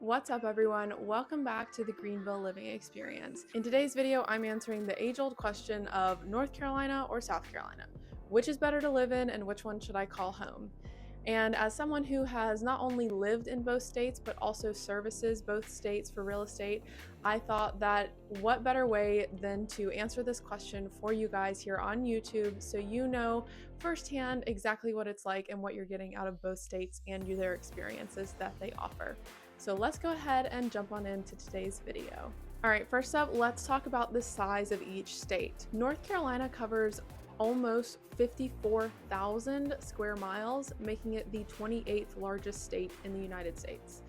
What's up everyone? Welcome back to the Greenville Living Experience. In today's video, I'm answering the age-old question of North Carolina or South Carolina. Which is better to live in and which one should I call home? And as someone who has not only lived in both states, but also services both states for real estate, I thought that what better way than to answer this question for you guys here on YouTube so you know firsthand exactly what it's like and what you're getting out of both states and their experiences that they offer. So let's go ahead and jump on into today's video. All right, first up, let's talk about the size of each state. North Carolina covers almost 54,000 square miles, making it the 28th largest state in the United States.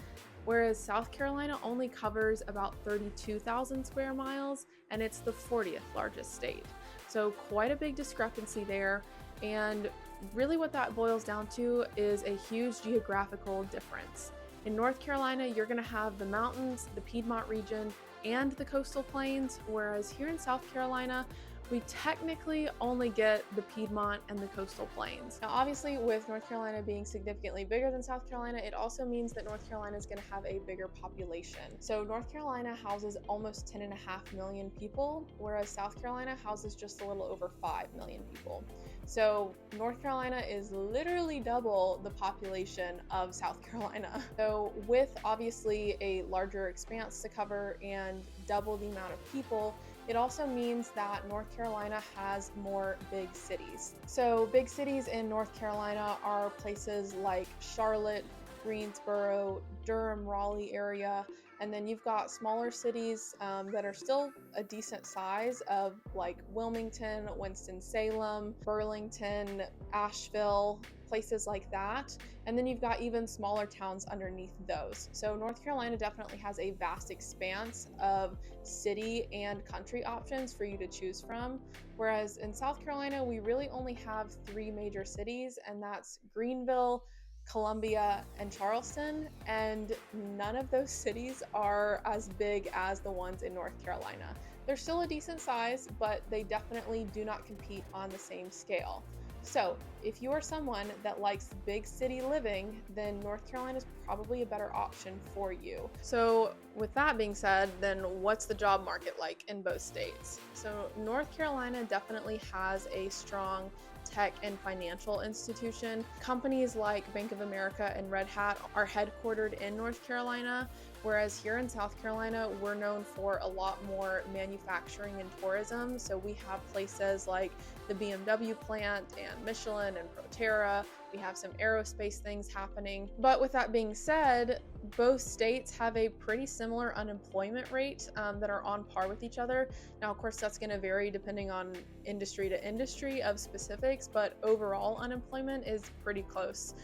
Whereas South Carolina only covers about 32,000 square miles, and it's the 40th largest state. So quite a big discrepancy there. And really what that boils down to is a huge geographical difference. In North Carolina, you're going to have the mountains, the Piedmont region, and the coastal plains, whereas here in South Carolina, we technically only get the Piedmont and the coastal plains. Now, obviously, with North Carolina being significantly bigger than South Carolina, it also means that North Carolina is going to have a bigger population. So North Carolina houses almost 10.5 million people, whereas South Carolina houses just a little over 5 million people. So North Carolina is literally double the population of South Carolina. So with obviously a larger expanse to cover and double the amount of people, it also means that North Carolina has more big cities. So big cities in North Carolina are places like Charlotte, Greensboro, Durham, Raleigh area, and then you've got smaller cities that are still a decent size of like Wilmington, Winston-Salem, Burlington, Asheville, places like that. And then you've got even smaller towns underneath those. So North Carolina definitely has a vast expanse of city and country options for you to choose from. Whereas in South Carolina, we really only have 3 major cities, and that's Greenville, Columbia, and Charleston, and none of those cities are as big as the ones in North Carolina. They're still a decent size, but they definitely do not compete on the same scale. So if you are someone that likes big city living, then North Carolina is probably a better option for you. So with that being said, then what's the job market like in both states? So North Carolina definitely has a strong tech and financial institution. Companies like Bank of America and Red Hat are headquartered in North Carolina, whereas here in South Carolina, we're known for a lot more manufacturing and tourism. So we have places like the BMW plant and Michelin and Proterra. We have some aerospace things happening. But with that being said, both states have a pretty similar unemployment rate that are on par with each other. Now, of course, that's going to vary depending on industry to industry of specifics, but overall unemployment is pretty close.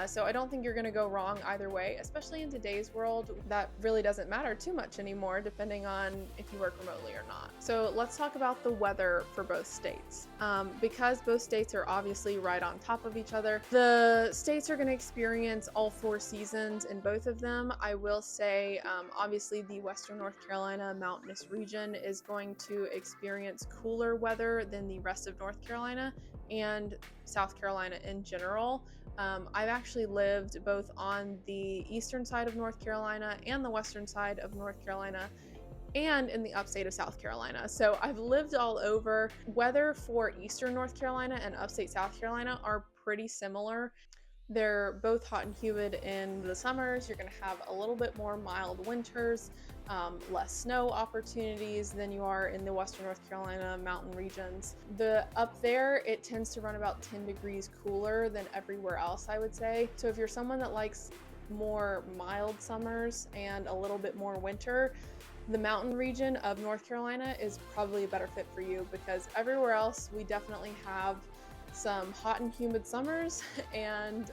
So I don't think you're going to go wrong either way, especially in today's world. That really doesn't matter too much anymore, depending on if you work remotely or not. So let's talk about the weather for both states. Because both states are obviously right on top of each other, the states are going to experience all 4 seasons in both of them. I will say, obviously, the Western North Carolina mountainous region is going to experience cooler weather than the rest of North Carolina and South Carolina in general. I've actually lived both on the eastern side of North Carolina and the western side of North Carolina, and in the upstate of South Carolina. So I've lived all over. Weather for eastern North Carolina and upstate South Carolina are pretty similar. They're both hot and humid in the summers. You're going to have a little bit more mild winters, less snow opportunities than you are in the Western North Carolina mountain regions. Up there, it tends to run about 10 degrees cooler than everywhere else, I would say. So if you're someone that likes more mild summers and a little bit more winter, the mountain region of North Carolina is probably a better fit for you, because everywhere else we definitely have some hot and humid summers, and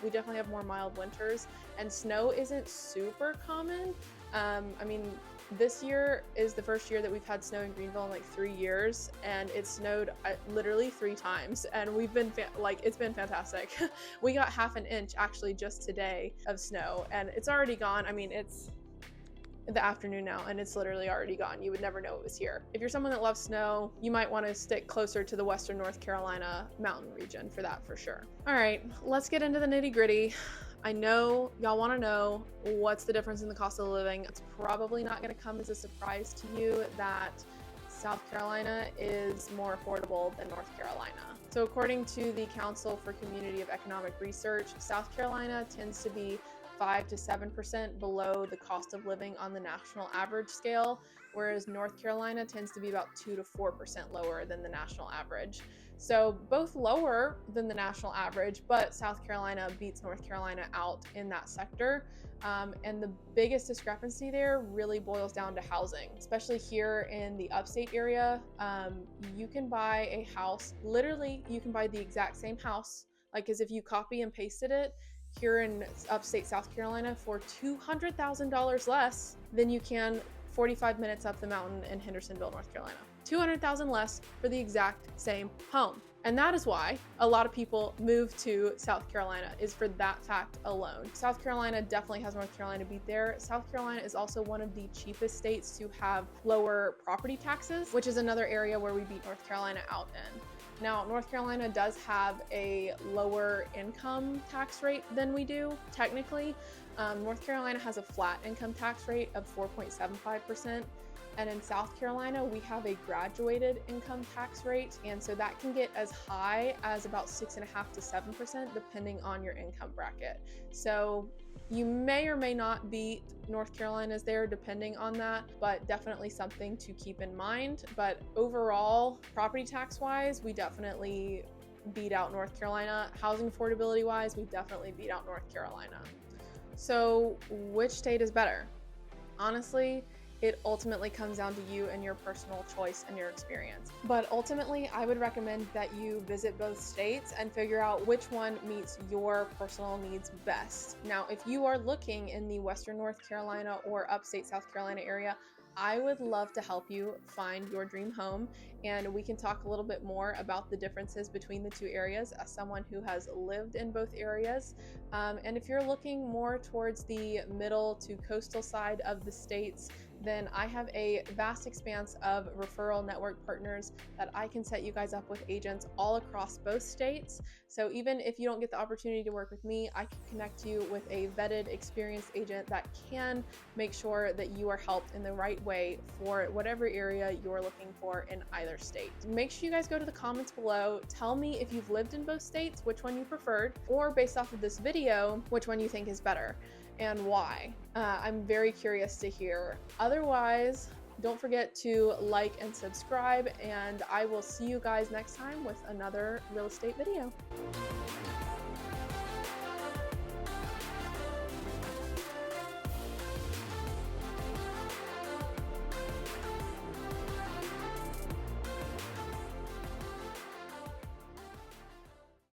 we definitely have more mild winters, and snow isn't super common. I mean, this year is the first year that we've had snow in Greenville in like 3 years, and it snowed literally 3 times, and we've been it's been fantastic. We got half an inch actually just today of snow, and it's already gone. I mean, it's the afternoon now, and it's literally already gone. You would never know it was here. If you're someone that loves snow, you might want to stick closer to the Western North Carolina mountain region for that for sure. All right, let's get into the nitty gritty. I know y'all want to know what's the difference in the cost of living. It's probably not going to come as a surprise to you that South Carolina is more affordable than North Carolina. So according to the Council for Community of Economic Research, South Carolina tends to be 5 to 7% below the cost of living on the national average scale, whereas North Carolina tends to be about 2 to 4% lower than the national average. So both lower than the national average, but South Carolina beats North Carolina out in that sector. And the biggest discrepancy there really boils down to housing, especially here in the Upstate area. You can buy a house, literally you can buy the exact same house, like as if you copy and pasted it here in Upstate South Carolina for $200,000 less than you can 45 minutes up the mountain in Hendersonville, North Carolina. $200,000 less for the exact same home. And that is why a lot of people move to South Carolina, is for that fact alone. South Carolina definitely has North Carolina beat there. South Carolina is also one of the cheapest states to have lower property taxes, which is another area where we beat North Carolina out in. Now, North Carolina does have a lower income tax rate than we do, technically. North Carolina has a flat income tax rate of 4.75%. And in South Carolina, we have a graduated income tax rate. And so that can get as high as about 6.5% to 7%, depending on your income bracket. So you may or may not beat North Carolina's there, depending on that, but definitely something to keep in mind. But overall, property tax wise, we definitely beat out North Carolina. Housing affordability wise, we definitely beat out North Carolina. So which state is better? Honestly, it ultimately comes down to you and your personal choice and your experience. But ultimately, I would recommend that you visit both states and figure out which one meets your personal needs best. Now, if you are looking in the Western North Carolina or Upstate South Carolina area, I would love to help you find your dream home, and we can talk a little bit more about the differences between the two areas as someone who has lived in both areas. And if you're looking more towards the middle to coastal side of the states, then I have a vast expanse of referral network partners that I can set you guys up with agents all across both states. So even if you don't get the opportunity to work with me, I can connect you with a vetted, experienced agent that can make sure that you are helped in the right way for whatever area you're looking for in either state. Make sure you guys go to the comments below. Tell me if you've lived in both states, which one you preferred, or based off of this video, which one you think is better and why. I'm very curious to hear. Otherwise, don't forget to like and subscribe, and I will see you guys next time with another real estate video.